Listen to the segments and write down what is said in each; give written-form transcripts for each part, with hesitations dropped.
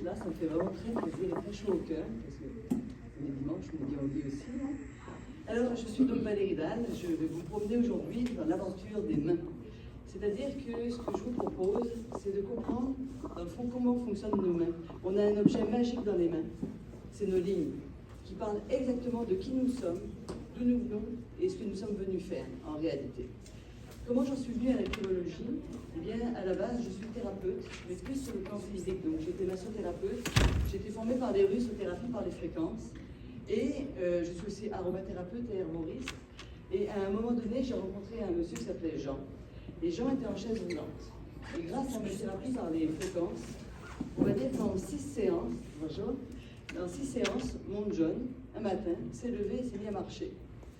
là, ça me fait vraiment très plaisir et très chaud au cœur, parce que on est dimanche, on est bien au lit aussi. Hein. Alors, je suis donc Valérie Dalle, je vais vous promener aujourd'hui dans l'aventure des mains. C'est-à-dire que ce que je vous propose, c'est de comprendre, dans le fond, comment fonctionnent nos mains. On a un objet magique dans les mains, c'est nos lignes, qui parlent exactement de qui nous sommes, d'où nous venons et ce que nous sommes venus faire en réalité. Comment j'en suis venue à la chirologie? Eh bien, à la base, je suis thérapeute, mais plus sur le plan physique. Donc, j'étais massothérapeute, j'ai été formée par les Russes aux thérapies par les fréquences, et je suis aussi aromathérapeute et herboriste. Et à un moment donné, j'ai rencontré un monsieur qui s'appelait Jean. Et Jean était en chaise roulante. Et grâce à mes thérapies par les fréquences, on va dire qu'en 6 séances, bonjour, dans 6 séances, mon John, un matin, s'est levé et s'est mis à marcher.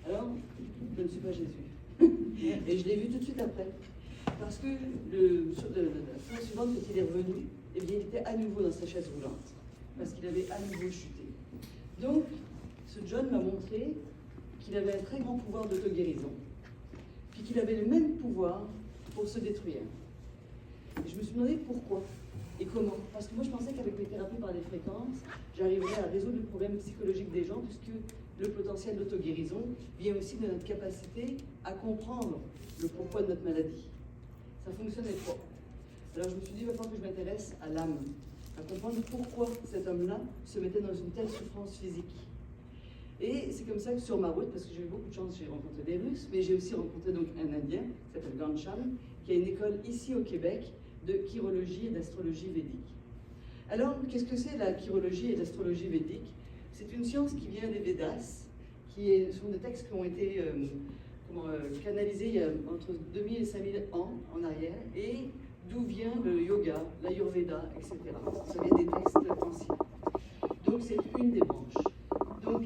Alors, je ne suis pas Jésus. Et je l'ai vu tout de suite après. Parce que la fois suivante, quand il est revenu, eh bien, il était à nouveau dans sa chaise roulante. Parce qu'il avait à nouveau chuté. Donc, ce John m'a montré qu'il avait un très grand pouvoir d'auto-guérison. Puis qu'il avait le même pouvoir pour se détruire. Et je me suis demandé pourquoi et comment. Parce que moi, je pensais qu'avec mes thérapies par les fréquences, j'arriverais à résoudre le problème psychologique des gens, puisque le potentiel d'auto-guérison vient aussi de notre capacité à comprendre le pourquoi de notre maladie. Ça fonctionnait pas. Alors je me suis dit, il va falloir que je m'intéresse à l'âme, à comprendre pourquoi cet homme-là se mettait dans une telle souffrance physique. Et c'est comme ça que sur ma route, parce que j'ai eu beaucoup de chance, j'ai rencontré des Russes, mais j'ai aussi rencontré donc un Indien, qui s'appelle Ghanshyam, qui a une école ici au Québec de chirologie et d'astrologie védique. Alors, qu'est-ce que c'est la chirologie et l'astrologie védique? C'est une science qui vient des Védas, sont des textes qui ont été canalisés il y a entre 2000 et 5000 ans en arrière, et d'où vient le yoga, l'ayurveda, etc. Ça vient des textes anciens. Donc, c'est une des branches. Donc,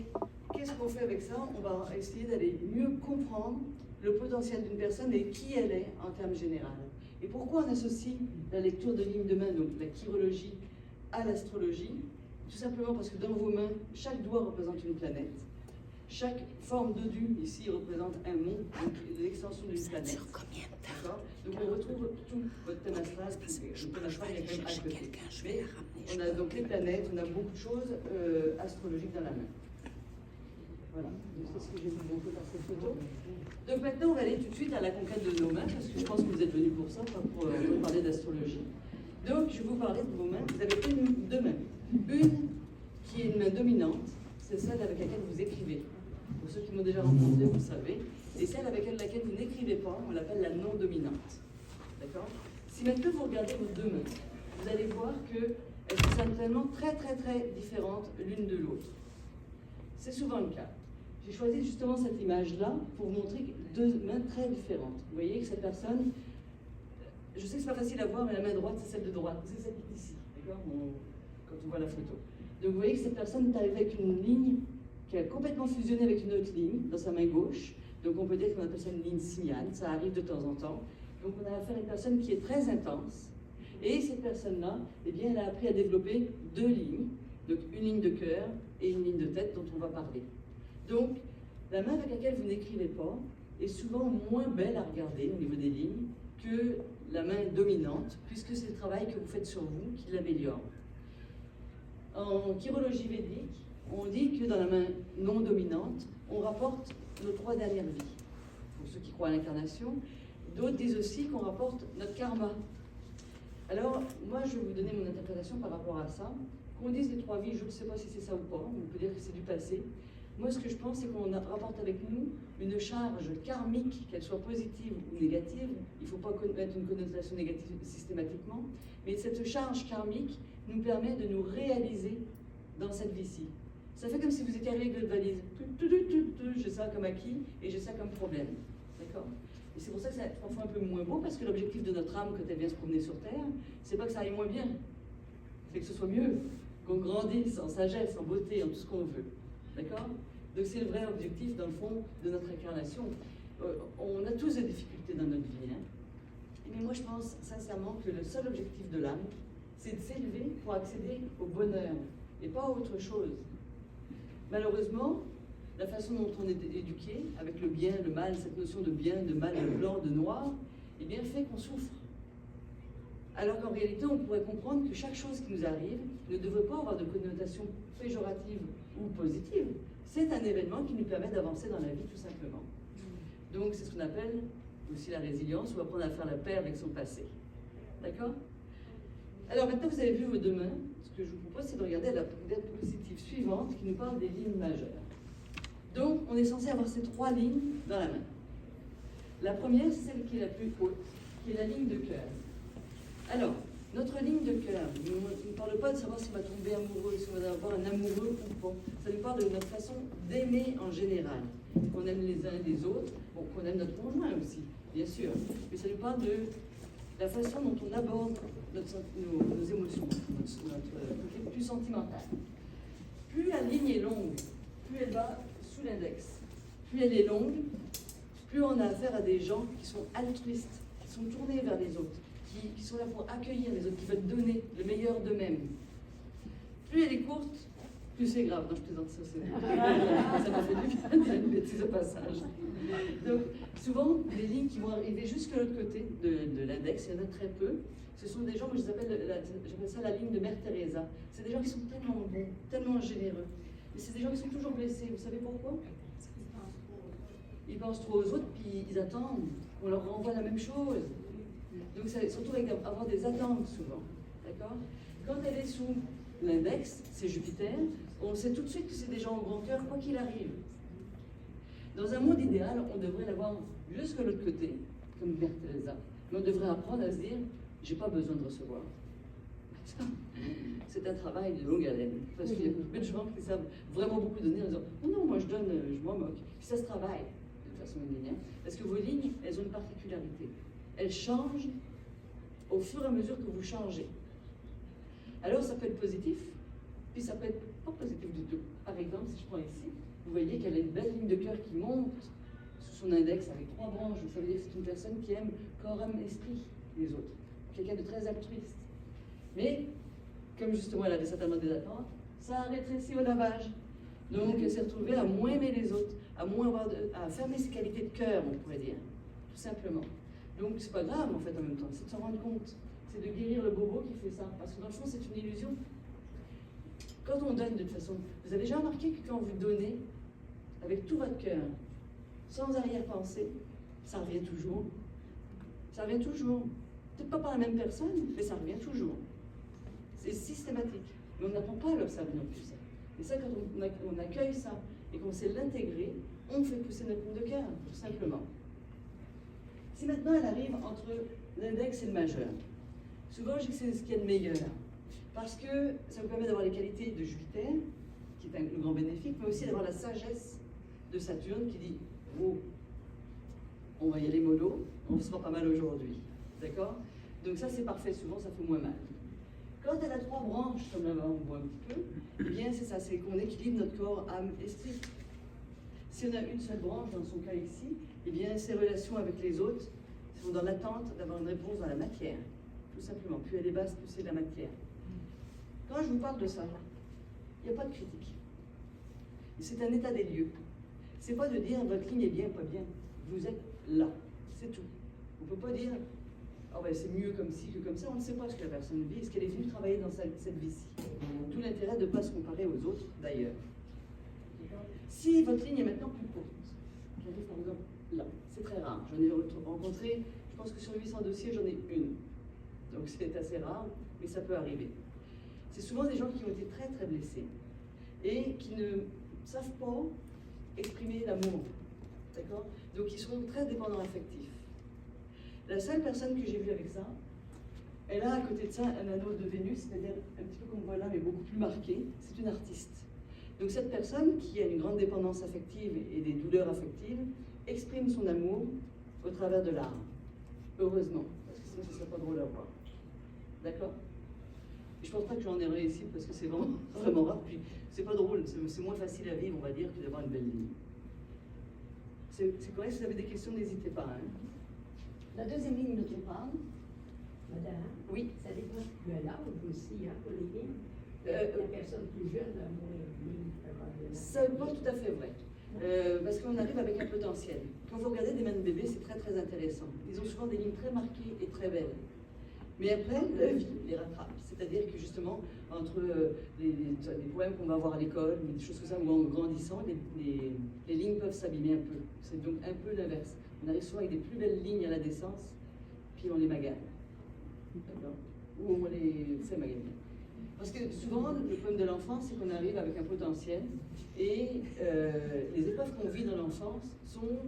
qu'est-ce qu'on fait avec ça? On va essayer d'aller mieux comprendre le potentiel d'une personne et qui elle est en termes généraux. Et pourquoi on associe la lecture de lignes de main, donc la chirologie, à l'astrologie? Tout simplement parce que dans vos mains, chaque doigt représente une planète. Chaque forme de dû ici représente un monde, donc l'extension d'une planète. Ça dure combien de temps? Donc on retrouve tout votre thème astral. Le thème astral est quand même à côté. Mais on a donc les planètes, on a beaucoup de choses astrologiques dans la main. Voilà, c'est ce que j'ai vous montrer par cette photo. Donc maintenant, on va aller tout de suite à la conquête de nos mains, parce que je pense que vous êtes venus pour ça, pas pour parler d'astrologie. Donc, je vais vous parler de vos mains. Vous avez deux mains. Une qui est une main dominante, c'est celle avec laquelle vous écrivez. Pour ceux qui m'ont déjà rencontré, vous le savez. Et celle avec laquelle vous n'écrivez pas, on l'appelle la non-dominante. D'accord? Si maintenant vous regardez vos deux mains, vous allez voir qu'elles sont certainement très différentes l'une de l'autre. C'est souvent le cas. J'ai choisi justement cette image-là pour vous montrer deux mains très différentes. Vous voyez que cette personne, je sais que c'est pas facile à voir, mais la main droite, c'est celle de droite. C'est celle qui est ici, d'accord? Quand on voit la photo. Donc vous voyez que cette personne est arrivée avec une ligne qui a complètement fusionné avec une autre ligne dans sa main gauche. Donc on peut dire qu'on appelle ça une ligne signale, ça arrive de temps en temps. Donc on a affaire à une personne qui est très intense. Et cette personne-là, eh bien, elle a appris à développer deux lignes. Donc une ligne de cœur et une ligne de tête dont on va parler. Donc, la main avec laquelle vous n'écrivez pas est souvent moins belle à regarder au niveau des lignes que la main dominante, puisque c'est le travail que vous faites sur vous qui l'améliore. En chirologie védique, on dit que dans la main non dominante, on rapporte nos 3 dernières vies, pour ceux qui croient à l'incarnation. D'autres disent aussi qu'on rapporte notre karma. Alors, moi, je vais vous donner mon interprétation par rapport à ça. Qu'on dise les 3 vies, je ne sais pas si c'est ça ou pas, on peut dire que c'est du passé. Moi, ce que je pense, c'est qu'on rapporte avec nous une charge karmique, qu'elle soit positive ou négative. Il ne faut pas mettre une connotation négative systématiquement, mais cette charge karmique nous permet de nous réaliser dans cette vie-ci. Ça fait comme si vous étiez arrivé avec votre valise. J'ai ça comme acquis et j'ai ça comme problème. D'accord? Et c'est pour ça que c'est parfois un peu moins beau, parce que l'objectif de notre âme, quand elle vient se promener sur Terre, c'est pas que ça aille moins bien, c'est que ce soit mieux, qu'on grandisse en sagesse, en beauté, en tout ce qu'on veut. D'accord? Donc c'est le vrai objectif, dans le fond, de notre incarnation. On a tous des difficultés dans notre vie. Hein? Mais moi, je pense sincèrement que le seul objectif de l'âme, c'est de s'élever pour accéder au bonheur, et pas à autre chose. Malheureusement, la façon dont on est éduqué, avec le bien, le mal, cette notion de bien, de mal, de blanc, de noir, eh bien, fait qu'on souffre. Alors qu'en réalité, on pourrait comprendre que chaque chose qui nous arrive ne devrait pas avoir de connotation péjorative ou positive. C'est un événement qui nous permet d'avancer dans la vie, tout simplement. Donc, c'est ce qu'on appelle aussi la résilience, ou apprendre à faire la paix avec son passé. D'accord? Alors, maintenant, vous avez vu vos deux mains. Ce que je vous propose, c'est de regarder la diapositive suivante qui nous parle des lignes majeures. Donc, on est censé avoir ces trois lignes dans la main. La première, c'est celle qui est la plus haute, qui est la ligne de cœur. Alors, notre ligne de cœur ne parle pas de savoir si on va tomber amoureux, si on va avoir un amoureux ou pas. Ça nous parle de notre façon d'aimer en général. Qu'on aime les uns et les autres, bon, qu'on aime notre conjoint aussi, bien sûr. Mais ça nous parle de la façon dont on aborde nos émotions, notre côté plus sentimental. Plus la ligne est longue, plus elle va sous l'index. Plus elle est longue, plus on a affaire à des gens qui sont altruistes, qui sont tournés vers les autres, qui sont là pour accueillir les autres, qui veulent donner le meilleur d'eux-mêmes. Plus elle est courte, plus c'est grave. Non, je plaisante, ça m'a fait du bien de dire une bêtise au passage. Donc, souvent, les lignes qui vont arriver jusqu'à l'autre côté de l'index, il y en a très peu. Ce sont des gens que j'appelle ça la ligne de Mère Teresa. C'est des gens qui sont tellement bons, tellement généreux. Mais c'est des gens qui sont toujours blessés. Vous savez pourquoi? Ils pensent trop aux autres, puis ils attendent qu'on leur renvoie la même chose. Donc, c'est surtout avec avoir des attentes, souvent. D'accord? Quand elle est sous l'index, c'est Jupiter, on sait tout de suite que c'est des gens au grand cœur, quoi qu'il arrive. Dans un monde idéal, on devrait l'avoir jusque de l'autre côté, comme Mère Teresa. Mais on devrait apprendre à se dire, j'ai pas besoin de recevoir. C'est un travail de longue haleine. Parce qu'il y a beaucoup de gens qui savent vraiment beaucoup donner en disant, oh non, moi je donne, je m'en moque. Puis ça se travaille de façon linéaire. Parce que vos lignes, elles ont une particularité. Elles changent au fur et à mesure que vous changez. Alors ça peut être positif, puis ça peut être pas positif du tout. Par exemple, si je prends ici, vous voyez qu'elle a une belle ligne de cœur qui monte sous son index avec 3 branches. Donc ça veut dire que c'est une personne qui aime corps, âme, esprit les autres. Quelqu'un de très altruiste. Mais, comme justement elle avait certainement des attentes, ça a rétréci au lavage. Donc elle s'est retrouvée à moins aimer les autres, à fermer ses qualités de cœur, on pourrait dire. Tout simplement. Donc c'est pas grave en fait en même temps, c'est de s'en rendre compte. C'est de guérir le bobo qui fait ça. Parce que dans le fond, c'est une illusion. Quand on donne de toute façon, vous avez déjà remarqué que quand vous donnez, avec tout votre cœur, sans arrière-pensée, ça revient toujours. Ça revient toujours. Peut-être pas par la même personne, mais ça revient toujours. C'est systématique. Mais on n'apprend pas à l'observer non plus ça. Et ça, quand on accueille ça et qu'on sait l'intégrer, on fait pousser notre ligne de cœur, tout simplement. Si maintenant elle arrive entre l'index et le majeur, souvent je dis que c'est ce qu'il y a de meilleur. Parce que ça vous permet d'avoir les qualités de Jupiter, qui est un grand bénéfique, mais aussi d'avoir la sagesse de Saturne qui dit oh, on va y aller mollo, on se sent pas mal aujourd'hui. D'accord? Donc ça c'est parfait, souvent ça fait moins mal. Quand elle a 3 branches, comme là-bas on voit un petit peu, eh bien c'est ça, c'est qu'on équilibre notre corps, âme, esprit. Si on a une seule branche, dans son cas ici, eh bien ses relations avec les autres sont dans l'attente d'avoir une réponse dans la matière. Tout simplement. Plus elle est basse, plus c'est de la matière. Quand je vous parle de ça, il n'y a pas de critique. C'est un état des lieux. C'est pas de dire votre ligne est bien, pas bien. Vous êtes là. C'est tout. On ne peut pas dire oh ben, c'est mieux comme ci que comme ça. On ne sait pas ce que la personne vit, ce qu'elle est venue travailler dans cette vie-ci. Tout l'intérêt de ne pas se comparer aux autres, d'ailleurs. Si votre ligne est maintenant plus courte, j'arrive par exemple là, c'est très rare. J'en ai rencontré, je pense que sur 800 dossiers, j'en ai une. Donc c'est assez rare, mais ça peut arriver. C'est souvent des gens qui ont été très très blessés et qui ne savent pas exprimer l'amour. D'accord? Donc ils sont très dépendants affectifs. La seule personne que j'ai vue avec ça, elle a à côté de ça un anneau de Vénus, c'est-à-dire un petit peu comme voilà, mais beaucoup plus marqué, c'est une artiste. Donc cette personne qui a une grande dépendance affective et des douleurs affectives exprime son amour au travers de l'art. Heureusement, parce que sinon ce ne serait pas drôle à voir. D'accord? Et je ne pense pas que j'en ai réussi parce que c'est vraiment, vraiment rare. Puis c'est pas drôle, c'est moins facile à vivre, on va dire, que d'avoir une belle ligne. C'est correct, si vous avez des questions, n'hésitez pas. Hein. La deuxième ligne dont on parle. Madame, oui. Ça dépend de l'âge aussi, hein, pour les lignes. La personne plus jeune a moins de lignes. C'est pas tout à fait vrai. Parce qu'on arrive avec un potentiel. Quand vous regardez des mains de bébé, c'est très très intéressant. Ils ont souvent des lignes très marquées et très belles. Mais après, la vie les rattrape. C'est-à-dire que justement, entre les problèmes qu'on va avoir à l'école, des choses comme ça, ou en grandissant, les lignes peuvent s'abîmer un peu. C'est donc un peu l'inverse. On arrive souvent avec des plus belles lignes à la naissance, puis on les magane. D'accord? Ou on les fait maganer. Parce que souvent, le problème de l'enfance, c'est qu'on arrive avec un potentiel, et les épreuves qu'on vit dans l'enfance sont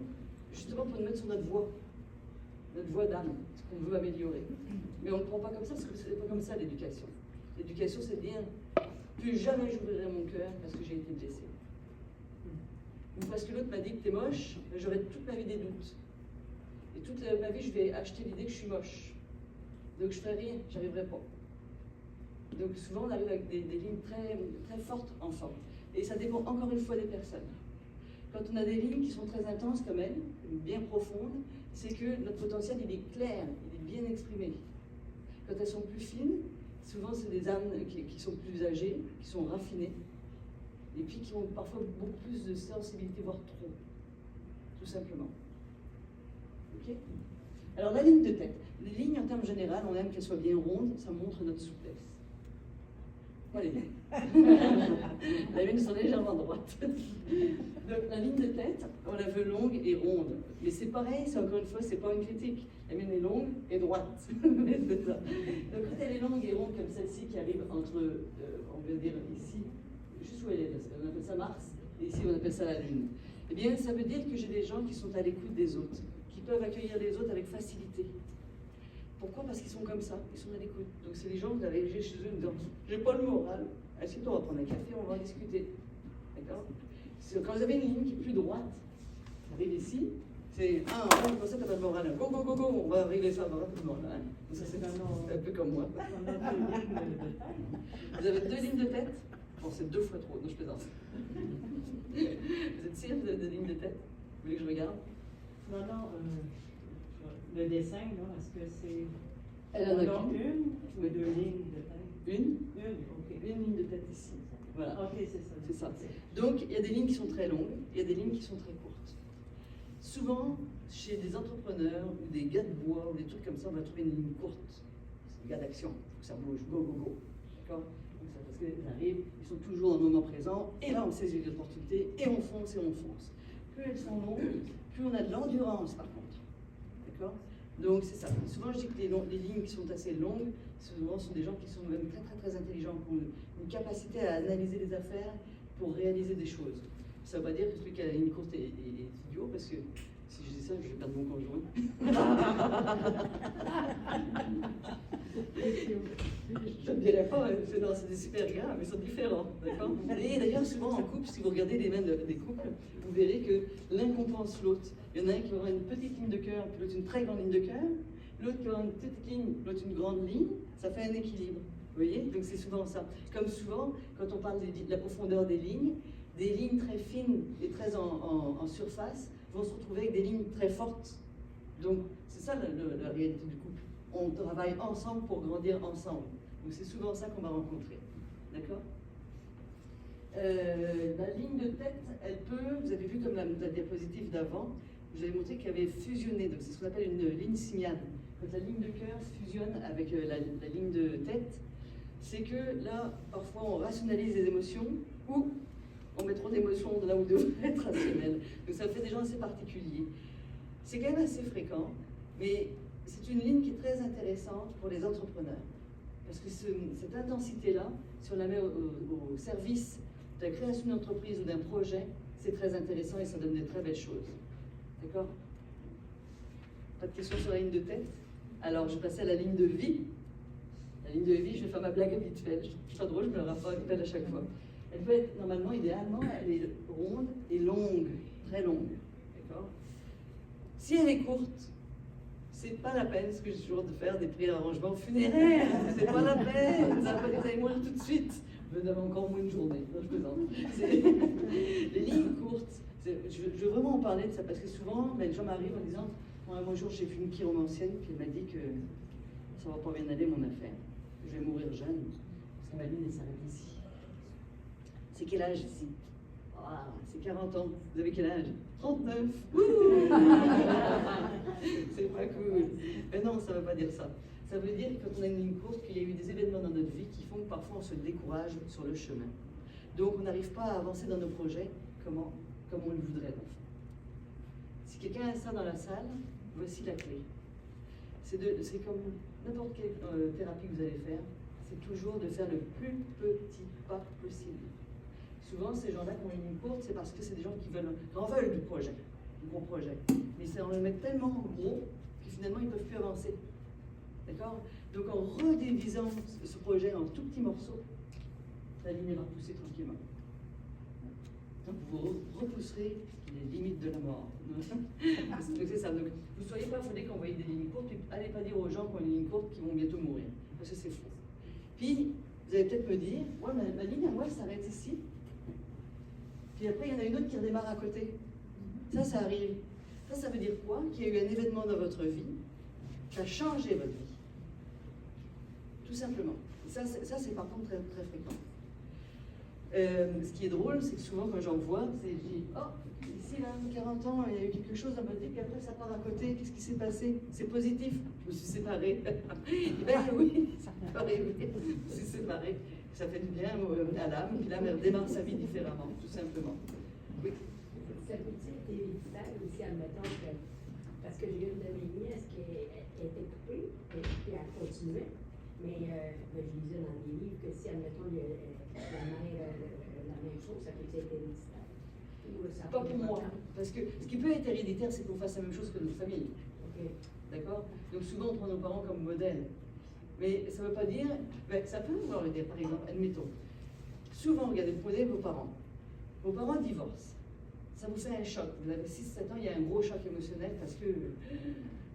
justement pour nous mettre sur notre voie d'âme, ce qu'on veut améliorer. Mais on ne le prend pas comme ça, parce que ce n'est pas comme ça l'éducation. L'éducation, c'est dire, plus jamais j'ouvrirai mon cœur parce que j'ai été blessé. Ou parce que l'autre m'a dit que t'es moche, j'aurai toute ma vie des doutes. Et toute ma vie, je vais acheter l'idée que je suis moche. Donc je ferai rien, j'y arriverai pas. Donc souvent, on arrive avec des lignes très, très fortes enfant. Et ça dépend encore une fois des personnes. Quand on a des lignes qui sont très intenses comme elles, bien profondes, c'est que notre potentiel, il est clair, il est bien exprimé. Quand elles sont plus fines, souvent c'est des âmes qui sont plus âgées, qui sont raffinées, et puis qui ont parfois beaucoup plus de sensibilité, voire trop, tout simplement. Ok ? Alors la ligne de tête. Les lignes en termes généraux, on aime qu'elles soient bien rondes, ça montre notre souplesse. Voilà. La mienne sont légèrement droite. Donc la ligne de tête, on la veut longue et ronde. Mais c'est pareil, c'est encore une fois, c'est pas une critique. La mienne est longue et droite. Donc quand elle est longue et ronde comme celle-ci qui arrive entre, on va dire ici, juste où elle est, on appelle ça Mars, et ici on appelle ça la Lune. Eh bien, ça veut dire que j'ai des gens qui sont à l'écoute des autres, qui peuvent accueillir les autres avec facilité. Pourquoi? Parce qu'ils sont comme ça, ils sont à l'écoute. Donc c'est les gens que vous allez chez eux en disant « j'ai pas le moral, assieds-toi, on va prendre un café, on va en discuter. » D'accord? Quand vous avez une ligne qui est plus droite, ça arrive ici, c'est « ah, on va ça, t'as pas le moral, go, go, go, go, on va régler ça rapidement. » Ça c'est un peu comme moi. Vous avez 2 lignes de tête? Bon, c'est 2 fois trop, non, je plaisante. Vous êtes sûr de 2 lignes de tête? Vous voulez que je regarde? Non, le dessin, là, est-ce que c'est Elle en a une ou 2 lignes de tête? Une, ok. Une ligne de tête ici. Voilà. Ok, c'est ça. C'est ça. Donc, il y a des lignes qui sont très longues, il y a des lignes qui sont très courtes. Souvent, chez des entrepreneurs ou des gars de bois ou des trucs comme ça, on va trouver une ligne courte. C'est des gars d'action, il faut que ça bouge, go, go, go. D'accord? Parce qu'ils arrivent, ils sont toujours dans le moment présent, et là on saisit l'opportunité, et on fonce, et on fonce. Plus elles sont longues, plus on a de l'endurance par contre. D'accord? Donc c'est ça. Souvent je dis que les lignes qui sont assez longues, souvent sont des gens qui sont même très très très intelligents, qui ont une capacité à analyser les affaires pour réaliser des choses. Ça ne veut pas dire que celui qui a la ligne courte est idiot, parce que si je dis ça, je vais perdre mon conjoint. Je ne dirais pas, c'est des super gars, mais ils sont différents. D'accord? Et d'ailleurs, souvent en couple, si vous regardez les mains des couples, vous verrez que l'un compense l'autre. Il y en a un qui aura une petite ligne de cœur, puis l'autre une très grande ligne de cœur. L'autre qui aura une petite ligne, l'autre une grande ligne. Ça fait un équilibre. Vous voyez? Donc c'est souvent ça. Comme souvent, quand on parle de la profondeur des lignes très fines et très en surface vont se retrouver avec des lignes très fortes. Donc c'est ça la réalité du couple. On travaille ensemble pour grandir ensemble. Donc c'est souvent ça qu'on va rencontrer. D'accord? La ligne de tête, elle peut, vous avez vu comme la diapositive d'avant, je vous avais montré qu'elle avait fusionné, donc c'est ce qu'on appelle une ligne simiane. Quand la ligne de cœur fusionne avec la ligne de tête, c'est que là, parfois on rationalise les émotions ou on met trop d'émotions là où on devrait être rationnel. Donc ça fait des gens assez particuliers. C'est quand même assez fréquent, mais c'est une ligne qui est très intéressante pour les entrepreneurs. Parce que cette intensité-là, si on la met au service de la création d'une entreprise ou d'un projet, c'est très intéressant et ça donne de très belles choses. D'accord? Pas de questions sur la ligne de tête? Alors, je passe à la ligne de vie. La ligne de vie, je vais faire ma blague habituelle. Je trouve ça drôle, je me la rappelle à chaque fois. Elle peut être, normalement, idéalement, elle est ronde et longue, très longue. D'accord? Si elle est courte, c'est pas la peine, ce que j'ai toujours de faire des préarrangements funéraires. C'est pas la peine. Ça va pas dire que vous allez mourir tout de suite. Vous avez encore moins une journée. Non, je plaisante. Les lignes courtes. Je veux vraiment en parler de ça parce que souvent, les gens m'arrivent en disant moi, un jour, j'ai vu une chiromancienne qui m'a dit que ça va pas bien aller mon affaire. Je vais mourir jeune. Parce que ma ligne, elle s'arrête ici. C'est quel âge ici? Ah, c'est 40 ans. Vous avez quel âge? 39. C'est pas cool. Mais non, ça ne veut pas dire ça. Ça veut dire que quand on a une ligne courte, qu'il y a eu des événements dans notre vie qui font que parfois on se décourage sur le chemin. Donc on n'arrive pas à avancer dans nos projets comme on le voudrait. Si quelqu'un a ça dans la salle, voici la clé. C'est comme n'importe quelle thérapie que vous allez faire, c'est toujours de faire le plus petit pas possible. Souvent, ces gens-là qui ont une ligne courte, c'est parce que c'est des gens qui en veulent du projet, du gros projet. Mais ça en le met tellement gros que finalement, ils ne peuvent plus avancer. D'accord? Donc, en redévisant ce projet en tout petits morceaux, la ligne va repousser tranquillement. Donc, vous repousserez les limites de la mort. Donc, c'est ça. Donc, vous ne soyez pas affolés quand vous voyez des lignes courtes, puis allez pas dire aux gens qui ont une ligne courte qu'ils vont bientôt mourir. Parce que c'est faux. Puis, vous allez peut-être me dire, ouais, ma ligne à moi, elle s'arrête ici. Puis après, il y en a une autre qui redémarre à côté. Ça arrive. Ça veut dire quoi? Qu'il y a eu un événement dans votre vie qui a changé votre vie. Tout simplement. Et ça c'est par contre très, très fréquent. Ce qui est drôle, c'est que souvent quand j'en vois, je dis, oh, ici, là, 40 ans, il y a eu quelque chose dans votre vie, puis après ça part à côté, qu'est-ce qui s'est passé? C'est positif, je me suis séparée. Ben oui, ça peut arriver, je me suis séparée. Ça fait du bien à l'âme, puis l'âme elle redémarre sa vie différemment, tout simplement. Oui. Ça peut-il être héréditaire aussi, admettons que, parce que j'ai une de mes nièces qui était coupée, et puis elle continuait, mais je lisais dans des livres que si, admettons, la mère, la même chose, ça peut être héréditaire. Pas pour moi, parce que ce qui peut être héréditaire, c'est qu'on fasse la même chose que notre famille. Okay. D'accord? Donc souvent on prend nos parents comme modèle. Mais ça ne veut pas dire, ça peut vouloir le dire, par exemple, admettons. Souvent, regardez, vous prenez vos parents divorcent. Ça vous fait un choc. Vous avez 6-7 ans, il y a un gros choc émotionnel parce que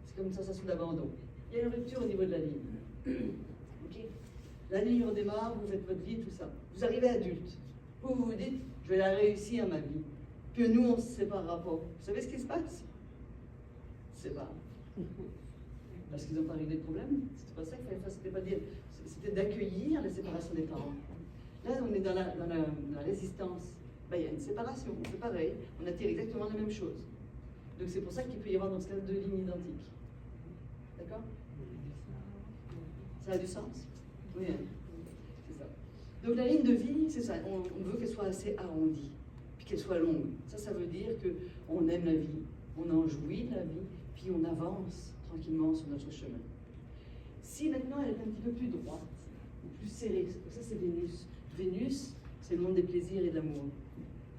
c'est comme une sensation d'abandon. Il y a une rupture au niveau de la ligne. Okay? La ligne redémarre, vous faites votre vie, tout ça. Vous arrivez adulte. Vous vous dites, je vais la réussir ma vie. Puis nous, on ne se séparera pas. Vous savez ce qui se passe? C'est pas. Parce qu'ils n'ont pas réglé le problème. C'était pas ça qu'il fallait faire. C'était pas dire. C'était d'accueillir la séparation des parents. Là, on est dans la résistance. Ben, il y a une séparation. C'est pareil. On attire exactement la même chose. Donc c'est pour ça qu'il peut y avoir dans ce cas deux lignes identiques. D'accord? Ça a du sens? Oui. Hein? C'est ça. Donc la ligne de vie, c'est ça. On veut qu'elle soit assez arrondie, puis qu'elle soit longue. Ça veut dire qu'on aime la vie, on en jouit de la vie, puis on avance tranquillement sur notre chemin. Si maintenant elle est un petit peu plus droite, ou plus serrée, ça c'est Vénus. Vénus, c'est le monde des plaisirs et de l'amour.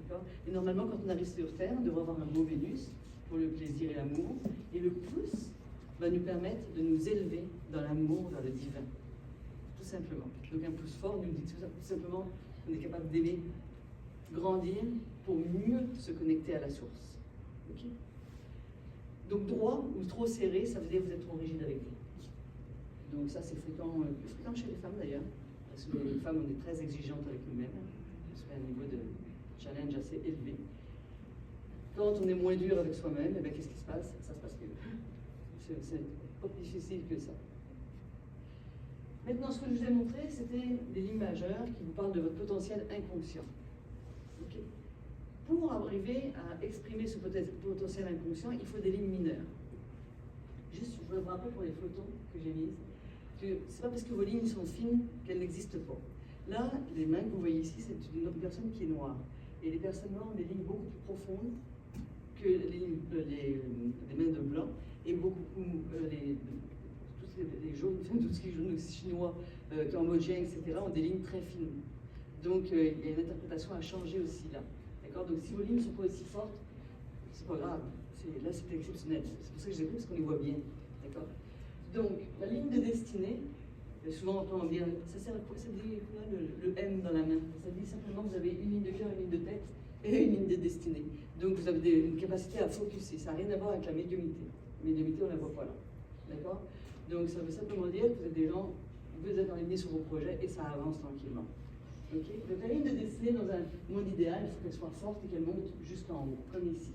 D'accord? Et normalement, quand on arrive sur Terre, on devrait avoir un beau Vénus pour le plaisir et l'amour. Et le pouce va nous permettre de nous élever dans l'amour, dans le divin. Tout simplement. Donc un pouce fort nous dit tout simplement qu'on est capable d'aimer, grandir pour mieux se connecter à la source. Okay? Donc droit ou trop serré, ça veut dire que vous êtes trop rigide avec vous. Donc ça c'est fréquent chez les femmes d'ailleurs, parce que les femmes on est très exigeantes avec nous-mêmes, c'est un niveau de challenge assez élevé. Quand on est moins dur avec soi-même, eh bien, qu'est-ce qui se passe? Ça se passe mieux. C'est pas plus difficile que ça. Maintenant, ce que je vous ai montré, c'était des lignes majeures qui vous parlent de votre potentiel inconscient. Okay. Pour arriver à exprimer ce potentiel inconscient, il faut des lignes mineures. Juste, je vous rappelle pour les photos que j'ai mises, que c'est pas parce que vos lignes sont fines qu'elles n'existent pas. Là, les mains que vous voyez ici, c'est une autre personne qui est noire. Et les personnes noires ont des lignes beaucoup plus profondes que les mains de blanc et beaucoup les jaunes, tout ce qui est jaune, chinois, cambodgiens, etc., ont des lignes très fines. Donc, il y a une interprétation à changer aussi là. D'accord? Donc, si vos lignes ne sont pas aussi fortes, c'est pas grave. Là, c'est exceptionnel. C'est pour ça que j'ai pris, parce qu'on les voit bien. D'accord? Donc, la ligne de destinée, souvent on entend dire, ça sert à quoi? Ça dit quoi, le M dans la main? Ça dit simplement que vous avez une ligne de cœur, une ligne de tête et une ligne de destinée. Donc, vous avez une capacité à focuser. Ça n'a rien à voir avec la médiumnité. La médiumnité, on ne la voit pas là. D'accord? Donc, ça veut simplement dire que vous êtes des gens, vous êtes alignés sur vos projets et ça avance tranquillement. Okay? Donc, la ligne de destinée dans un monde idéal, il faut qu'elle soit forte et qu'elle monte jusqu'en haut, comme ici.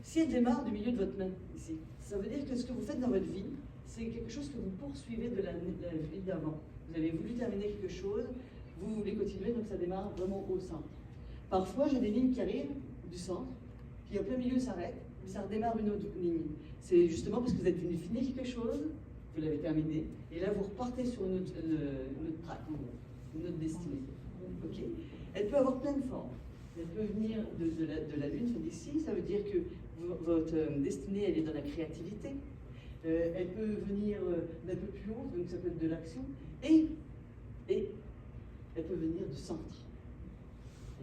Si elle démarre du milieu de votre main, ici, ça veut dire que ce que vous faites dans votre vie, c'est quelque chose que vous poursuivez de la vie d'avant. Vous avez voulu terminer quelque chose, vous voulez continuer, donc ça démarre vraiment au centre. Parfois, j'ai des lignes qui arrivent du centre, qui en plein milieu s'arrêtent, puis ça redémarre une autre ligne. C'est justement parce que vous avez fini quelque chose, vous l'avez terminée, et là vous repartez sur une autre track, en gros, une autre destinée. Ok. Elle peut avoir plein de formes. Elle peut venir de la Lune, d'ici, ça veut dire que votre destinée, elle est dans la créativité. Elle peut venir d'un peu plus haut, donc ça peut être de l'action, et elle peut venir du centre.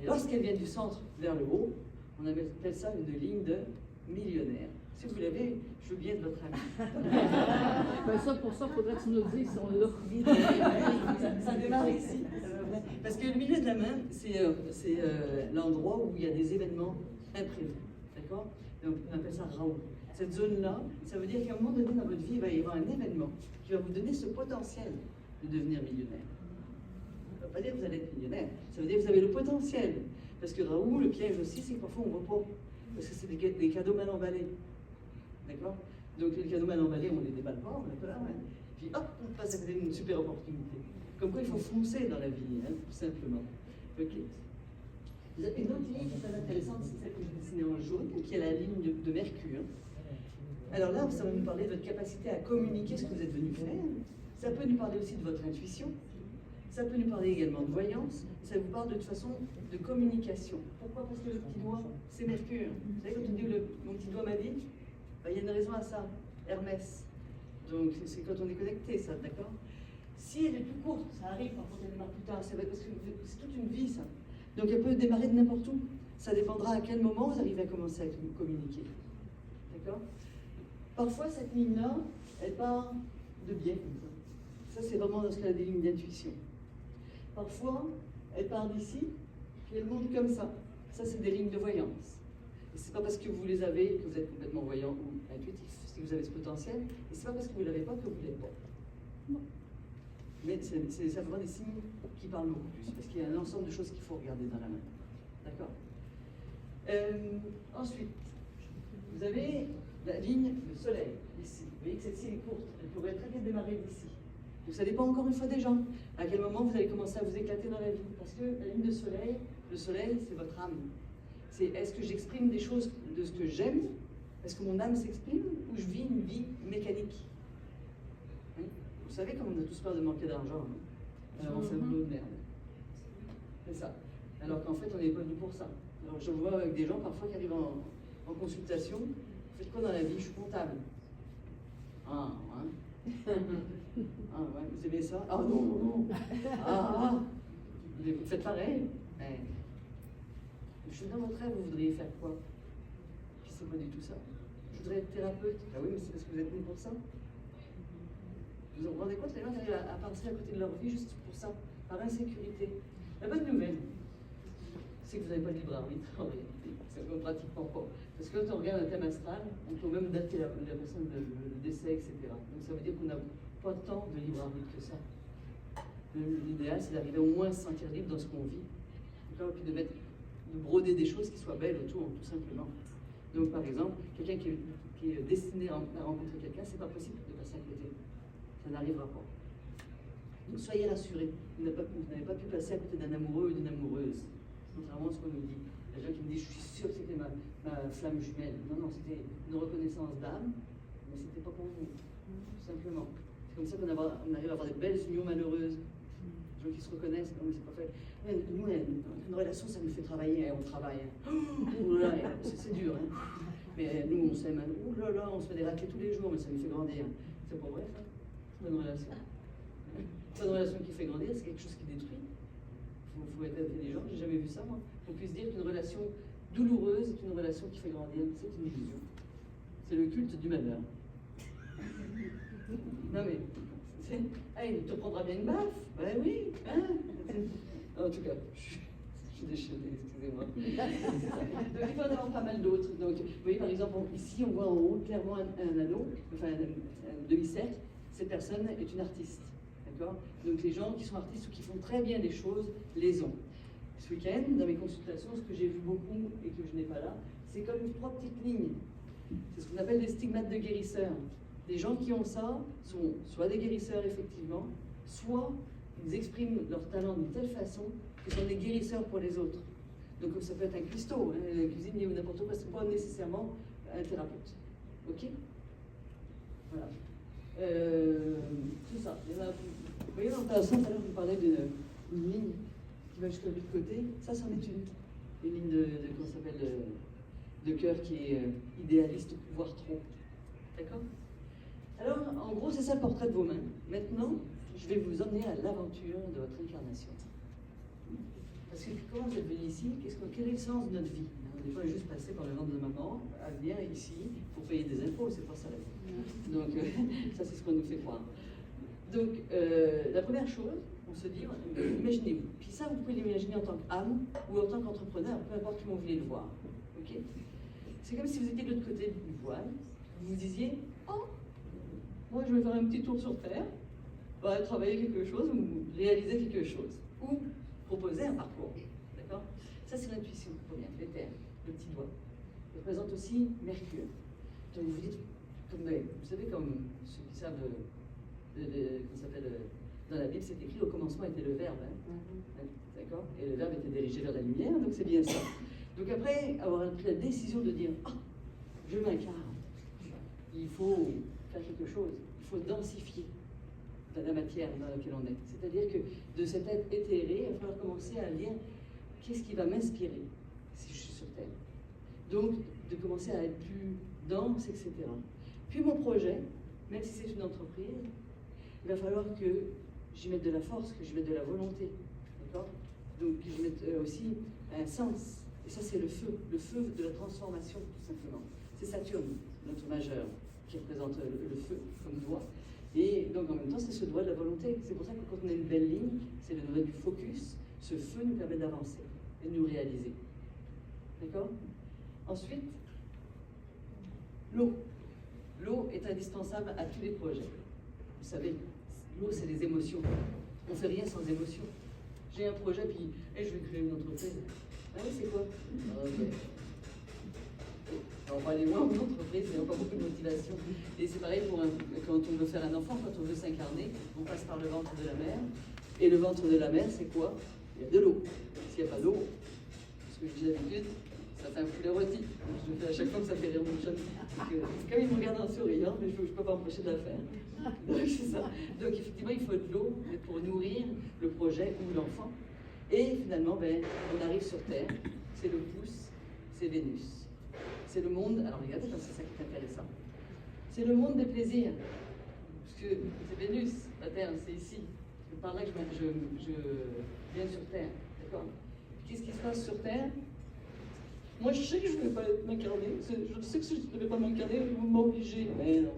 Et lorsqu'elle vient du centre vers le haut, on appelle ça une ligne de millionnaire. Si vous l'avez, je veux bien de votre ami. Pour ça, il faudrait que tu nous le dises si on l'a. Ça démarre ici. Parce que le milieu de la main, c'est l'endroit où il y a des événements imprévus. D'accord? Donc, on appelle ça Raoult. Cette zone-là, ça veut dire qu'à un moment donné dans votre vie, il va y avoir un événement qui va vous donner ce potentiel de devenir millionnaire. Ça ne veut pas dire que vous allez être millionnaire, ça veut dire que vous avez le potentiel. Parce que Raoult, le piège aussi, c'est que parfois on ne voit pas. Parce que c'est des cadeaux mal emballés. D'accord? Donc les cadeaux mal emballés, on ne les déballe pas, on a peur. Hein. Puis hop, on passe à côté d'une super opportunité. Comme quoi il faut foncer dans la vie, hein, tout simplement. Ok. Vous avez une autre ligne qui est très intéressante, c'est celle que j'ai dessinée en jaune, qui est la ligne de Mercure. Alors là, ça va nous parler de votre capacité à communiquer ce que vous êtes venu faire. Ça peut nous parler aussi de votre intuition. Ça peut nous parler également de voyance. Ça vous parle de toute façon de communication. Pourquoi? Parce que le petit doigt, c'est Mercure. Vous savez, quand on dit mon petit doigt m'a dit, il y a une raison à ça. Hermès. Donc c'est quand on est connecté, ça, d'accord? Si elle est plus courte, ça arrive parfois qu'elle démarre plus tard, c'est parce que c'est toute une vie, ça. Donc elle peut démarrer de n'importe où. Ça dépendra à quel moment vous arrivez à commencer à communiquer. D'accord? Parfois, cette ligne-là, elle part de biais comme ça. Ça, c'est vraiment dans ce cas des lignes d'intuition. Parfois, elle part d'ici, puis elle monte comme ça. Ça, c'est des lignes de voyance. Et c'est pas parce que vous les avez que vous êtes complètement voyant ou intuitif, si vous avez ce potentiel. Et c'est pas parce que vous l'avez pas que vous l'êtes pas. Non. Mais c'est simplement des signes qui parlent beaucoup plus, parce qu'il y a un ensemble de choses qu'il faut regarder dans la main. D'accord? Ensuite, vous avez la ligne de soleil, ici. Vous voyez que cette ligne est courte, elle pourrait très bien démarrer d'ici. Donc ça dépend encore une fois des gens. À quel moment vous allez commencer à vous éclater dans la vie. Parce que la ligne de soleil, le soleil, c'est votre âme. C'est est-ce que j'exprime des choses de ce que j'aime? Est-ce que mon âme s'exprime? Ou je vis une vie mécanique? Hein? Vous savez, comme on a tous peur de manquer d'argent, hein? Alors on fait un boulot de merde. C'est ça. Alors qu'en fait, on n'est pas venu pour ça. Alors je vois avec des gens parfois qui arrivent en consultation. Vous faites quoi dans la vie? Je suis comptable. Ah, hein? Ah ouais, vous aimez ça? Ah non, non, non. Ah, vous faites pareil. Mais, je suis dans votre rêve, vous voudriez faire quoi? Puis c'est pas du tout ça. Je voudrais être thérapeute. Ah oui, mais c'est parce que vous êtes né pour ça. Vous vous rendez compte, les gens arrivent à passer à côté de leur vie juste pour ça, par insécurité. La bonne nouvelle, c'est que vous n'avez pas de libre arbitre en réalité. C'est qu'on ne pratique pas. Parce que quand on regarde un thème astral, on peut même dater la personne, le décès, etc. Donc ça veut dire qu'on n'a pas tant de libre arbitre que ça. L'idéal, c'est d'arriver au moins à se sentir libre dans ce qu'on vit. Et puis de broder des choses qui soient belles autour, tout simplement. Donc par exemple, quelqu'un qui est destiné à rencontrer quelqu'un, c'est pas possible de passer à côté. Ça n'arrivera pas. Donc soyez rassurés. Vous n'avez pas pu passer à côté d'un amoureux ou d'une amoureuse. Contrairement à ce qu'on nous dit. Il y a des gens qui me disent, je suis sûr que c'était ma flamme jumelle. Non, non, c'était une reconnaissance d'âme, mais c'était pas pour vous. Tout simplement. C'est comme ça qu'on arrive à avoir des belles unions malheureuses. Des gens qui se reconnaissent, non mais c'est pas fait. Mais nous, une relation, ça nous fait travailler, on travaille. Oh là là, c'est dur, hein. Mais nous, on s'aime. Oh là là, on se fait des raclés tous les jours, mais ça nous fait grandir. C'est pas vrai, ça? C'est pas une relation. C'est pas une relation qui fait grandir, c'est quelque chose qui détruit. Il faut être intelligent, j'ai jamais vu ça, moi. On puisse dire qu'une relation douloureuse est une relation qui fait grandir. C'est une illusion. C'est le culte du malheur. Non mais, hey, il te prendra bien une baffe. Ben oui, hein. En tout cas, je suis déchaînée, excusez-moi. Donc il faut en avoir pas mal d'autres. Donc, vous voyez par exemple, ici on voit en haut clairement un anneau, enfin un demi-cercle. Cette personne est une artiste. D'accord? Donc les gens qui sont artistes ou qui font très bien les choses, les ont. Ce week-end, dans mes consultations, ce que j'ai vu beaucoup et que je n'ai pas là, c'est comme 3 petites lignes. C'est ce qu'on appelle des stigmates de guérisseurs. Les gens qui ont ça sont soit des guérisseurs, effectivement, soit ils expriment leur talent d'une telle façon qu'ils sont des guérisseurs pour les autres. Donc ça peut être un cuistot, hein, un cuisinier ou n'importe quoi, c'est pas nécessairement un thérapeute. Ok? Voilà. Tout ça. Vous voyez, dans le passant, tout à l'heure, je vous parlais d'une ligne qui va jusqu'à l'autre côté. Ça, c'en est une ligne comment ça s'appelle, de cœur qui est idéaliste, voire trop. D'accord? Alors, en gros, c'est ça le portrait de vos mains. Maintenant, je vais vous emmener à l'aventure de votre incarnation. Parce que comment vous êtes venu ici? Quel est le sens de notre vie? On n'est pas juste passé par le ventre de maman à venir ici pour payer des impôts, c'est pas ça la vie. Donc, ça, c'est ce qu'on nous fait croire. Donc, la première chose, on se dit, imaginez-vous. Puis ça, vous pouvez l'imaginer en tant qu'âme ou en tant qu'entrepreneur, peu importe comment vous voulez le voir. Ok? C'est comme si vous étiez de l'autre côté du voile, vous vous disiez, oh, moi je vais faire un petit tour sur Terre, travailler quelque chose ou réaliser quelque chose, ou proposer un parcours. D'accord? Ça, c'est l'intuition première, les terres, le petit doigt. Il représente aussi Mercure. Donc vous dites, vous savez, comme ceux qui savent comment ça s'appelle dans la Bible, c'est écrit au commencement était le Verbe. Hein? D'accord? Et le Verbe était dirigé vers la lumière, donc c'est bien ça. Donc après avoir pris la décision de dire, ah, je m'incarne, il faut faire quelque chose, il faut densifier la matière dans laquelle on est. C'est-à-dire que de cet être éthéré, il va falloir commencer à lire qu'est-ce qui va m'inspirer si je suis sur Terre. Donc, de commencer à être plus dense, etc. Puis mon projet, même si c'est une entreprise, il va falloir que j'y mette de la force, que j'y mette de la volonté. D'accord? Donc, que j'y mette aussi un sens. Et ça, c'est le feu de la transformation, tout simplement. C'est Saturne, notre majeur, qui représente le feu comme doigt. Et donc en même temps, c'est ce doigt de la volonté. C'est pour ça que quand on a une belle ligne, c'est le doigt du focus. Ce feu nous permet d'avancer et de nous réaliser. D'accord? Ensuite, l'eau. L'eau est indispensable à tous les projets. Vous savez, l'eau, c'est les émotions. On ne fait rien sans émotion. J'ai un projet, puis je vais créer une entreprise. Ah oui, c'est quoi? On va aller loin en entreprise, il n'y a pas beaucoup de motivation. Et c'est pareil quand on veut faire un enfant, quand on veut s'incarner, on passe par le ventre de la mère. Et le ventre de la mer, c'est quoi? Il y a de l'eau. S'il n'y a pas d'eau, ce que je dis d'habitude, ça fait un poulet rôti. Je le fais à chaque fois que ça fait rire mon jeune. Comme il me regarde en souriant, mais je ne peux pas m'empêcher de la faire. Donc c'est ça. Donc effectivement, il faut de l'eau pour nourrir le projet ou l'enfant. Et finalement, on arrive sur Terre, c'est le pouce, c'est Vénus. C'est le monde, alors regardez, c'est ça qui est intéressant. C'est le monde des plaisirs. Parce que c'est Vénus, la Terre, c'est ici. C'est par là que je viens sur Terre. D'accord? Qu'est-ce qui se passe sur Terre? Moi, je sais que je ne vais pas m'incarner. Je sais que si je ne vais pas m'incarner, je vais m'obliger. Mais non,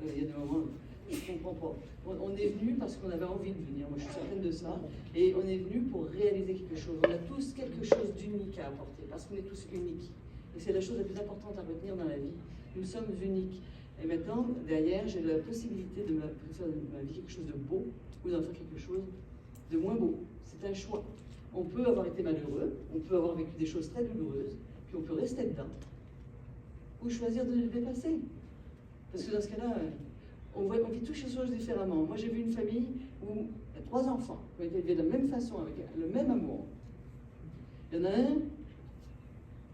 il y a des moments, je ne comprends pas. On est venu parce qu'on avait envie de venir. Moi, je suis certaine de ça. Et on est venu pour réaliser quelque chose. On a tous quelque chose d'unique à apporter, parce qu'on est tous uniques. Et c'est la chose la plus importante à retenir dans la vie. Nous sommes uniques. Et maintenant, derrière, j'ai la possibilité de faire de ma vie quelque chose de beau ou d'en faire quelque chose de moins beau. C'est un choix. On peut avoir été malheureux, on peut avoir vécu des choses très douloureuses, puis on peut rester dedans, ou choisir de le dépasser. Parce que dans ce cas-là, on vit toutes les choses différemment. Moi, j'ai vu une famille où il y a 3 enfants qui ont été élevés de la même façon, avec le même amour. Il y en a un,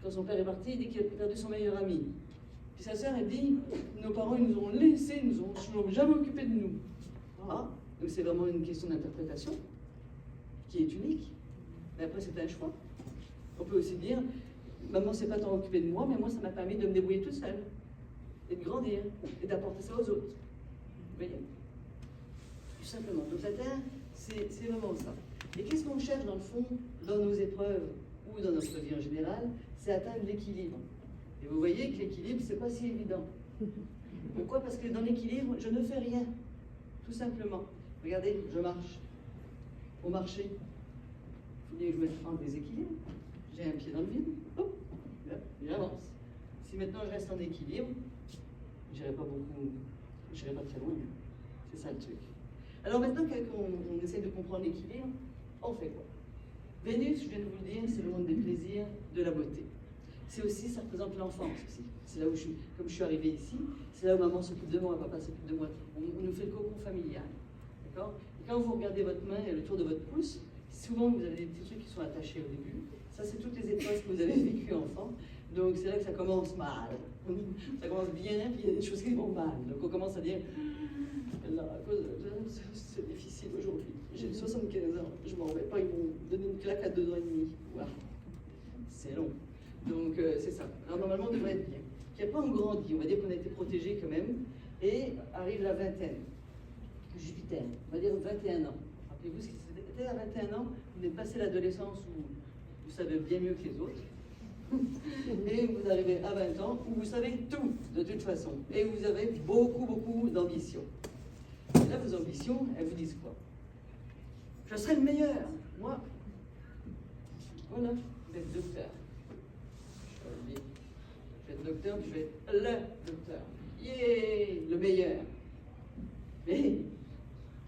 quand son père est parti, il dit qu'il a perdu son meilleur ami. Puis sa sœur, elle dit, nos parents, ils nous ont laissés, ils ne nous ont jamais occupés de nous. Ah, donc c'est vraiment une question d'interprétation qui est unique. Mais après, c'est un choix. On peut aussi dire, maman s'est pas tant occupée de moi, mais moi, ça m'a permis de me débrouiller toute seule, et de grandir, et d'apporter ça aux autres. Vous voyez? Tout simplement. Donc la Terre, c'est vraiment ça. Et qu'est-ce qu'on cherche, dans le fond, dans nos épreuves, ou dans notre vie en général? C'est atteindre l'équilibre. Et vous voyez que l'équilibre, c'est pas si évident. Pourquoi? Parce que dans l'équilibre, je ne fais rien. Tout simplement. Regardez, je marche. Au marché, il faut bien que je me fasse en déséquilibre. J'ai un pied dans le vide. Hop, là, j'avance. Si maintenant je reste en équilibre, je n'irai pas beaucoup, je n'irai pas très loin. C'est ça le truc. Alors maintenant qu'on essaie de comprendre l'équilibre, on fait quoi? Vénus, je viens de vous le dire, c'est le monde des plaisirs, de la beauté. C'est aussi, ça représente l'enfance aussi. C'est là où comme je suis arrivée ici, c'est là où maman s'occupe de moi, papa s'occupe de moi. On nous fait le cocon familial. D'accord? Et quand vous regardez votre main et le tour de votre pouce, souvent vous avez des petits trucs qui sont attachés au début. Ça, c'est toutes les épreuves que vous avez vécues enfant. Donc c'est là que ça commence mal. Ça commence bien, puis il y a des choses qui vont mal. Donc on commence à dire, là, à cause de ça, c'est difficile aujourd'hui. J'ai 75 ans, je m'en vais pas, ils vont donner une claque à 2 ans et demi. Voilà. C'est long. Donc c'est ça. Alors normalement on devrait être bien. Puis après on grandit, on va dire qu'on a été protégé quand même, et arrive la vingtaine. Jupiter, on va dire 21 ans. Rappelez-vous ce qui c'était à 21 ans, vous venez de passer l'adolescence où vous savez bien mieux que les autres. Et vous arrivez à 20 ans où vous savez tout, de toute façon. Et vous avez beaucoup, beaucoup d'ambition. Et là, vos ambitions, elles vous disent quoi? Je serai le meilleur. Moi, voilà, je vais être docteur. Je vais être docteur, puis je vais être le docteur. Yeah, le meilleur. Mais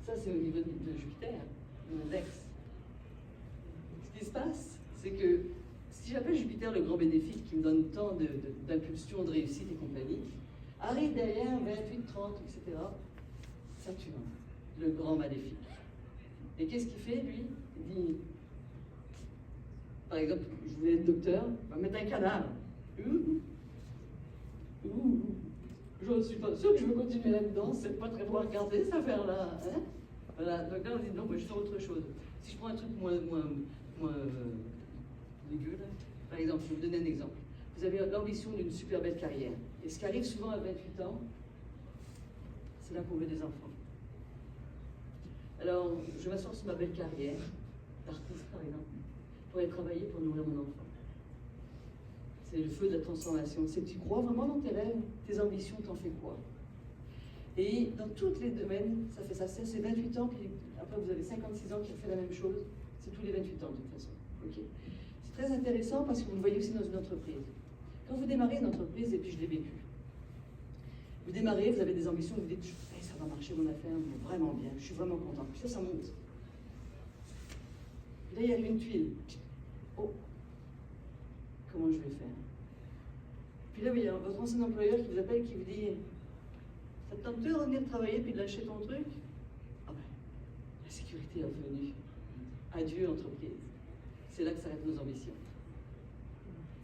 ça, c'est au niveau de Jupiter, l'index. Ce qui se passe, c'est que si j'appelle Jupiter le grand bénéfique qui me donne tant d'impulsion, de réussite et compagnie, arrive derrière 28, 30, etc. Saturne, le grand maléfique. Et qu'est-ce qu'il fait, lui? Il dit, par exemple, je voulais être docteur, on va mettre un cadavre. Je ne suis pas sûre que je veux continuer là-dedans, c'est pas très bon à regarder cette affaire-là. Hein? Voilà, donc là on dit non, mais je fais autre chose. Si je prends un truc moins dégueu, là, par exemple, je vais vous donner un exemple. Vous avez l'ambition d'une super belle carrière. Et ce qui arrive souvent à 28 ans, c'est là qu'on veut des enfants. Alors, je m'assois sur ma belle carrière, d'artiste par exemple, pour aller travailler pour nourrir mon enfant. C'est le feu de la transformation. C'est que tu crois vraiment dans tes rêves, tes ambitions, t'en fais quoi? Et dans tous les domaines, ça fait ça. C'est 28 ans, puis après vous avez 56 ans qui fait la même chose. C'est tous les 28 ans de toute façon. Okay, c'est très intéressant parce que vous le voyez aussi dans une entreprise. Quand vous démarrez une entreprise, et puis je l'ai vécu, vous démarrez, vous avez des ambitions, vous dites hey, ça va marcher mon affaire, vraiment bien, je suis vraiment content. Puis ça monte. Là, il y a une tuile. Oh, comment je vais faire? Puis là, il y a votre ancien employeur qui vous appelle, qui vous dit ça te tente de revenir travailler puis de lâcher ton truc? Ah ben, la sécurité est revenue. Adieu entreprise. C'est là que s'arrêtent nos ambitions.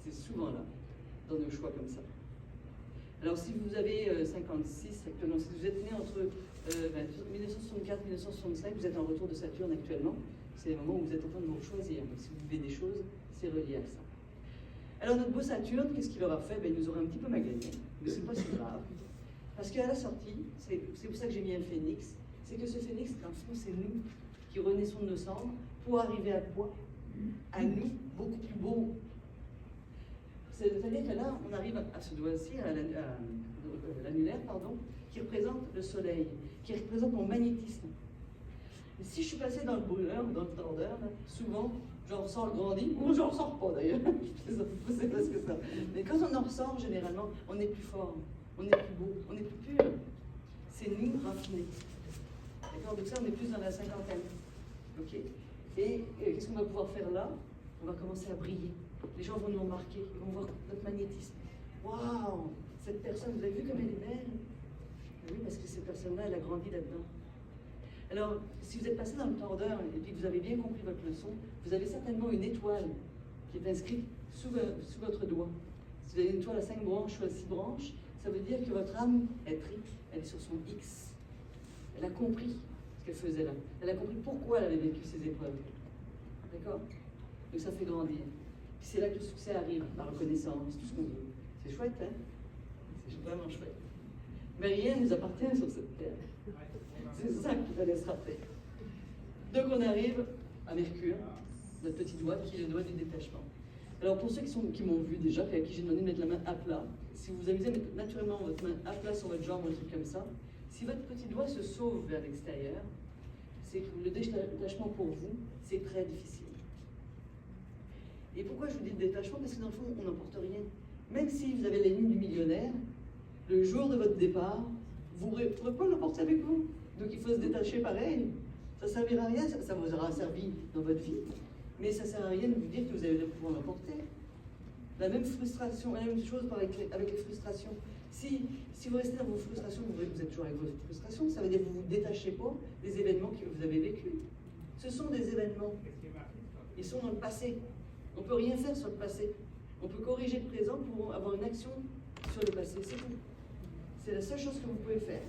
C'est souvent là, dans nos choix comme ça. Alors si vous avez 56 actuellement, si vous êtes né entre 1964 et 1965, vous êtes en retour de Saturne actuellement. C'est le moment où vous êtes en train de vous choisir. Donc si vous vivez des choses, c'est relié à ça. Alors notre beau Saturne, qu'est-ce qu'il aura fait? Il nous aura un petit peu magané, mais c'est pas si grave. Parce qu'à la sortie, c'est pour ça que j'ai mis un phénix, c'est que ce phénix, dans le fond, c'est nous qui renaissons de nos cendres pour arriver à quoi? À nous, beaucoup plus beau. C'est-à-dire que là, on arrive à ce doigt-ci, à l'annulaire, pardon, qui représente le soleil, qui représente mon magnétisme. Et si je suis passé dans le bonheur, dans le tendeur, souvent, j'en ressors grandi, ou j'en ressors pas d'ailleurs, c'est presque ça. Mais quand on en ressort, généralement, on est plus fort, on est plus beau, on est plus pur. C'est nous raffinés. D'accord? Donc ça, on est plus dans la cinquantaine. Ok? Et qu'est-ce qu'on va pouvoir faire là? On va commencer à briller. Les gens vont nous remarquer, ils vont voir notre magnétisme. Waouh! Cette personne, vous avez vu comme elle est belle? Oui, parce que cette personne-là, elle a grandi là-dedans. Alors, si vous êtes passé dans le tendeur et puis que vous avez bien compris votre leçon, vous avez certainement une étoile qui est inscrite sous votre doigt. Si vous avez une étoile à 5 branches ou à 6 branches, ça veut dire que votre âme est prise, elle est sur son X. Elle a compris ce qu'elle faisait là. Elle a compris pourquoi elle avait vécu ces épreuves. D'accord? Donc ça fait grandir. Puis c'est là que le succès arrive, la reconnaissance, tout ce qu'on veut. C'est chouette, hein? C'est vraiment chouette. Mais rien ne nous appartient sur cette terre. C'est ça qu'il fallait se rappeler. Donc on arrive à Mercure, notre petit doigt, qui est le doigt du détachement. Alors pour ceux qui m'ont vu déjà, et à qui j'ai demandé de mettre la main à plat, si vous vous amusez à mettre naturellement votre main à plat sur votre jambe ou un truc comme ça, si votre petit doigt se sauve vers l'extérieur, c'est que le détachement pour vous, c'est très difficile. Et pourquoi je vous dis le détachement? Parce que dans le fond, on n'emporte rien. Même si vous avez la ligne du millionnaire, le jour de votre départ, vous ne pourrez pas l'emporter avec vous. Donc il faut se détacher pareil. Ça ne servira à rien, ça vous aura servi dans votre vie, mais ça ne sert à rien de vous dire que vous allez pouvoir l'emporter. La même frustration, la même chose avec les frustrations. Si vous restez dans vos frustrations, vous êtes toujours avec vos frustrations, ça veut dire que vous ne vous détachez pas des événements que vous avez vécus. Ce sont des événements. Ils sont dans le passé. On ne peut rien faire sur le passé. On peut corriger le présent pour avoir une action sur le passé, c'est tout. C'est la seule chose que vous pouvez faire.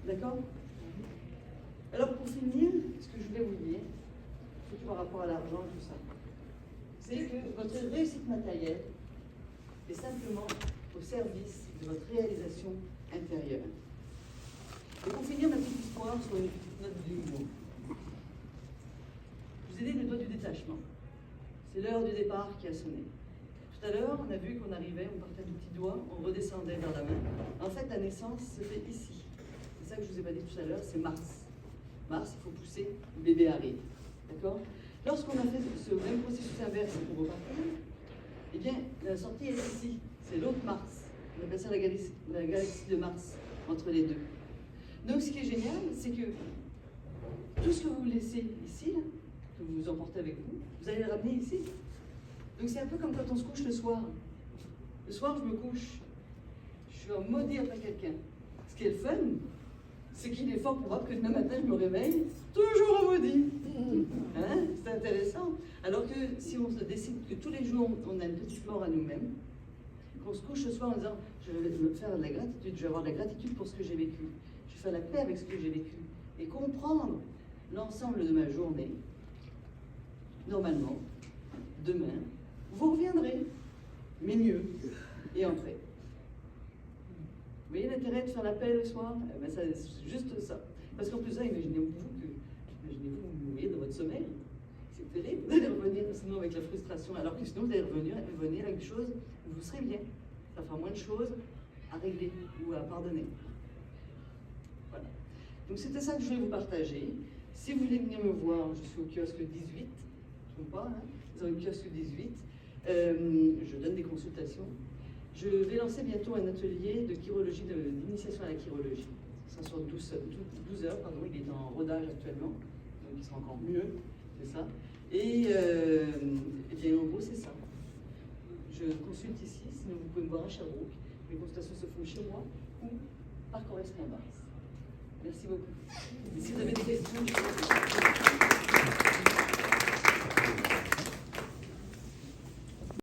D'accord? Alors pour finir, ce que je voulais vous dire, surtout par rapport à l'argent et tout ça, c'est que votre réussite matérielle est simplement au service de votre réalisation intérieure. Et pour finir ma petite histoire sur une petite note d'humour. Je vous ai dit le doigt du détachement. C'est l'heure du départ qui a sonné. Tout à l'heure, on a vu qu'on arrivait, on partait du petit doigt, on redescendait vers la main. En fait, la naissance se fait ici. C'est ça que je vous ai pas dit tout à l'heure, c'est Mars. Mars, il faut pousser, le bébé arrive. D'accord? Lorsqu'on a fait ce même processus inverse pour repartir, eh bien, la sortie est ici. C'est l'autre Mars. On appelle ça la galaxie de Mars, entre les deux. Donc, ce qui est génial, c'est que tout ce que vous laissez ici, là, que vous emportez avec vous, vous allez le ramener ici. Donc, c'est un peu comme quand on se couche le soir. Le soir, je me couche. Je suis en maudit après quelqu'un. Ce qui est le fun, c'est qu'il est fort probable que demain matin, je me réveille toujours en maudit. Hein? C'est intéressant. Alors que si on se décide que tous les jours, on a une petite mort à nous-mêmes, qu'on se couche le soir en disant « je vais me faire de la gratitude, je vais avoir de la gratitude pour ce que j'ai vécu, je vais faire la paix avec ce que j'ai vécu » et comprendre l'ensemble de ma journée, normalement, demain, vous reviendrez, mais mieux et en paix. Vous voyez l'intérêt de faire la paix le soir? Ben ça, c'est juste ça. Parce qu'en plus, imaginez-vous vous mourir dans votre sommeil. C'est terrible. Vous allez revenir sinon avec la frustration, alors que sinon vous allez revenir avec des choses où vous serez bien. Ça fera moins de choses à régler ou à pardonner. Voilà. Donc c'était ça que je voulais vous partager. Si vous voulez venir me voir, je suis au kiosque 18. Je ne me trompe pas, hein? Vous avez le kiosque 18. Je donne des consultations. Je vais lancer bientôt un atelier de chirurgie, d'initiation à la chirurgie. Ça sera sur 12 heures, pardon, il est en rodage actuellement, donc il sera encore mieux, c'est ça. Et bien en gros c'est ça. Je consulte ici, sinon vous pouvez me voir à Sherbrooke. Les consultations se font chez moi ou par correspondance. Merci beaucoup. Et si vous avez des questions, je